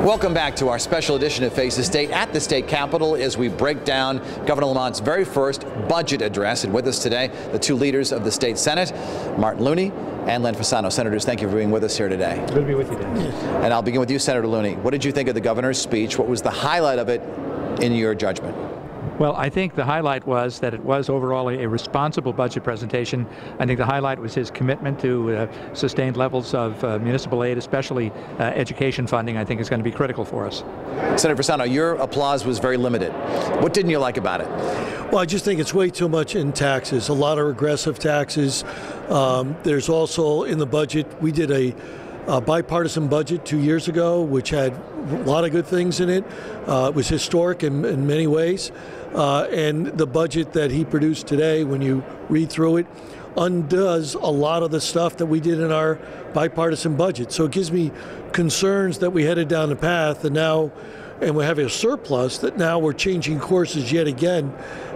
Welcome back to our special edition of Face the State at the State Capitol as we break down Governor Lamont's very first budget address. And with us today, the two leaders of the state Senate, Martin Looney and Len Fasano. Senators, thank you for being with us here today. Good to be with you, Dan. And I'll begin with you, Senator Looney. What did you think of the governor's speech? What was the highlight of it in your judgment? Well, I think the highlight was that it was overall a responsible budget presentation. I think the highlight was his commitment to sustained levels of municipal aid, especially education funding. I think is going to be critical for us. Senator Fasano, your applause was very limited. What didn't you like about it? Well, I just think it's way too much in taxes, a lot of regressive taxes. There's also in the budget, we did a bipartisan budget 2 years ago, which had a lot of good things in it. It was historic in many ways. And the budget that he produced today, when you read through it, undoes a lot of the stuff that we did in our bipartisan budget. So it gives me concerns that we headed down the path and we have a surplus that now we're changing courses yet again.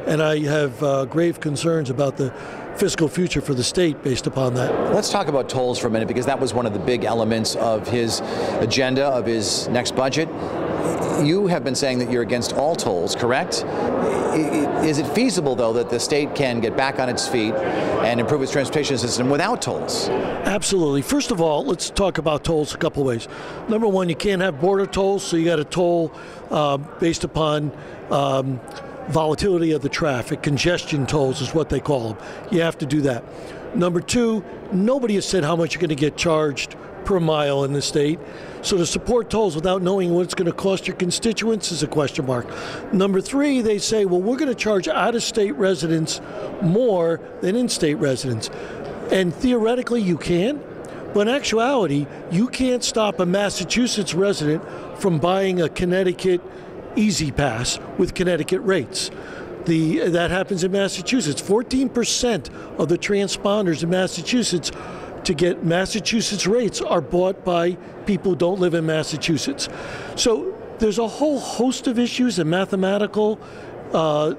And I have grave concerns about the fiscal future for the state based upon that. Let's talk about tolls for a minute, because that was one of the big elements of his agenda, of his next budget. You have been saying that you're against all tolls, correct? Is it feasible, though, that the state can get back on its feet and improve its transportation system without tolls? Absolutely. First of all, let's talk about tolls a couple ways. Number one, you can't have border tolls, so you got a toll based upon volatility of the traffic. Congestion tolls is what they call them. You have to do that. Number two, nobody has said how much you're going to get charged per mile in the state. So to support tolls without knowing what it's going to cost your constituents is a question mark. Number three, they say, well, we're going to charge out-of-state residents more than in-state residents. And theoretically, you can. But in actuality, you can't stop a Massachusetts resident from buying a Connecticut Easy Pass with Connecticut rates. That happens in Massachusetts. 14% of the transponders in Massachusetts to get Massachusetts rates are bought by people who don't live in Massachusetts. So there's a whole host of issues and mathematical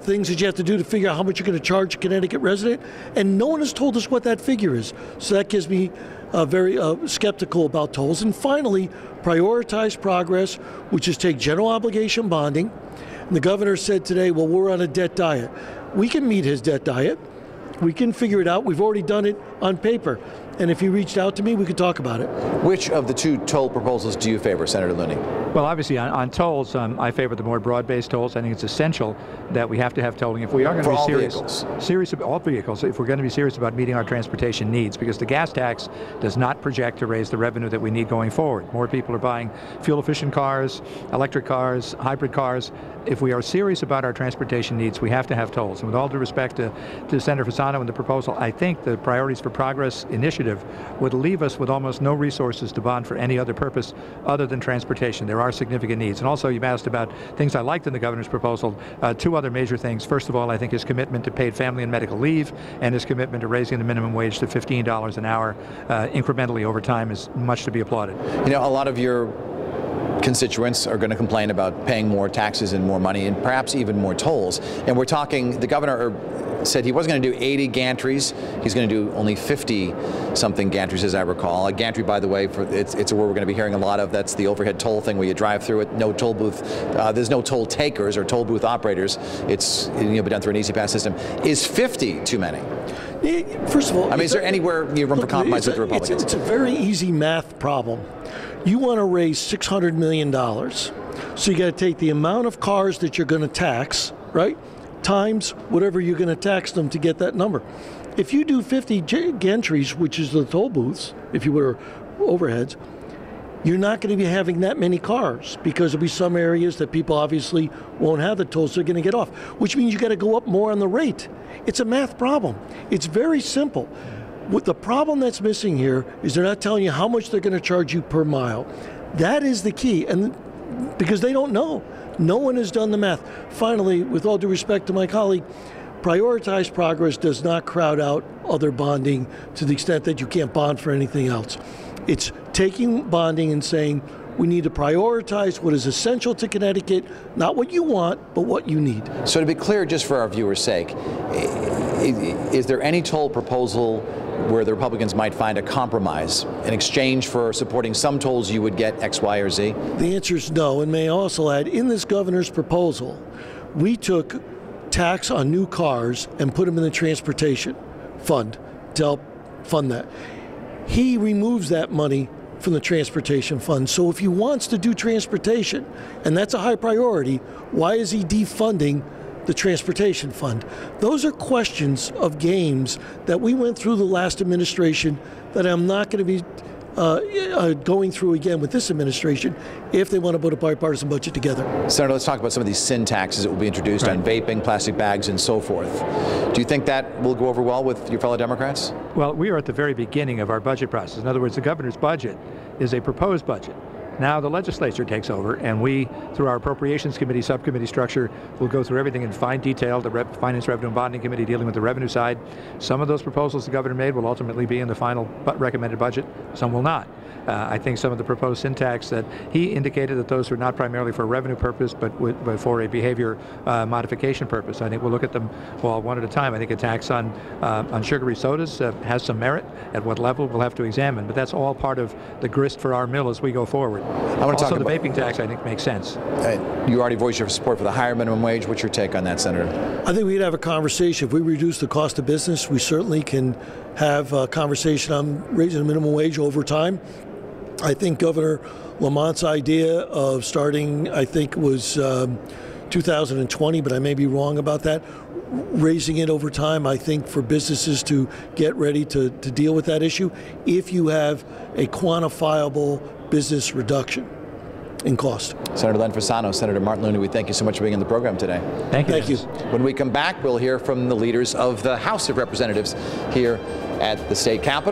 things that you have to do to figure out how much you're going to charge a Connecticut resident, and no one has told us what that figure is. So that gives me very skeptical about tolls. And finally, prioritize progress, which is take general obligation bonding. And the governor said today, well, we're on a debt diet. We can meet his debt diet. We can figure it out. We've already done it on paper. And if he reached out to me, we could talk about it. Which of the two toll proposals do you favor, Senator Looney? Well, obviously, on tolls, I favor the more broad-based tolls. I think it's essential that we have to have tolling if we are going to be serious about all vehicles, if we're going to be serious about meeting our transportation needs, because the gas tax does not project to raise the revenue that we need going forward. More people are buying fuel-efficient cars, electric cars, hybrid cars. If we are serious about our transportation needs, we have to have tolls. And with all due respect to Senator Fasano and the proposal, I think the Priorities for Progress initiative would leave us with almost no resources to bond for any other purpose other than transportation. There are significant needs. And also, you've asked about things I liked in the governor's proposal. Two other major things. First of all, I think his commitment to paid family and medical leave and his commitment to raising the minimum wage to $15 an hour incrementally over time is much to be applauded. You know, a lot of your constituents are going to complain about paying more taxes and more money and perhaps even more tolls. And we're talking, the governor said he wasn't going to do 80 gantries. He's going to do only 50-something gantries, as I recall. A gantry, by the way, it's a word we're going to be hearing a lot of. That's the overhead toll thing where you drive through it. No toll booth. There's no toll takers or toll booth operators. It's be done through an Easy Pass system. Is 50 too many? First of all, I mean, is there anywhere room for compromise with the Republicans? It's a very easy math problem. You want to raise $600 million, so you got to take the amount of cars that you're going to tax, right, times whatever you're going to tax them to get that number. If you do 50 gantries, which is the toll booths, if you were overheads, you're not going to be having that many cars, because there'll be some areas that people obviously won't have the tolls, so they're going to get off, which means you got to go up more on the rate. It's a math problem. It's very simple. What the problem that's missing here is they're not telling you how much they're going to charge you per mile. That is the key, and because they don't know. No one has done the math. Finally, with all due respect to my colleague, prioritized progress does not crowd out other bonding to the extent that you can't bond for anything else. It's taking bonding and saying we need to prioritize what is essential to Connecticut, not what you want, but what you need. So to be clear, just for our viewers' sake, is there any toll proposal where the Republicans might find a compromise? In exchange for supporting some tolls, you would get X, Y, or Z? The answer is no, and may I also add, in this governor's proposal, we took tax on new cars and put them in the transportation fund to help fund that. He removes that money from the transportation fund. So if he wants to do transportation, and that's a high priority, why is he defunding the transportation fund? Those are questions of games that we went through the last administration that I'm not going to be going through again with this administration if they want to put a bipartisan budget together. Senator, let's talk about some of these sin taxes that will be introduced on vaping, plastic bags, and so forth. Do you think that will go over well with your fellow Democrats? Well, we are at the very beginning of our budget process. In other words, the governor's budget is a proposed budget. Now the legislature takes over, and we, through our Appropriations Committee, subcommittee structure, will go through everything in fine detail. The Finance, Revenue, and Bonding Committee dealing with the revenue side. Some of those proposals the governor made will ultimately be in the final recommended budget. Some will not. I think some of the proposed sin tax that he indicated that those were not primarily for a revenue purpose, but for a behavior modification purpose. I think we'll look at them all one at a time. I think a tax on sugary sodas has some merit. At what level, we'll have to examine. But that's all part of the grist for our mill as we go forward. I want to also, talk the vaping tax, I think, makes sense. You already voiced your support for the higher minimum wage. What's your take on that, Senator? I think we'd have a conversation. If we reduce the cost of business, we certainly can have a conversation on raising the minimum wage over time. I think Governor Lamont's idea of starting, I think, was 2020, but I may be wrong about that. Raising it over time, I think, for businesses to get ready to deal with that issue, if you have a quantifiable business reduction in cost. Senator Len Fasano, Senator Martin Looney, we thank you so much for being in the program today. Thank you. Thank you. When we come back, we'll hear from the leaders of the House of Representatives here at the state capitol.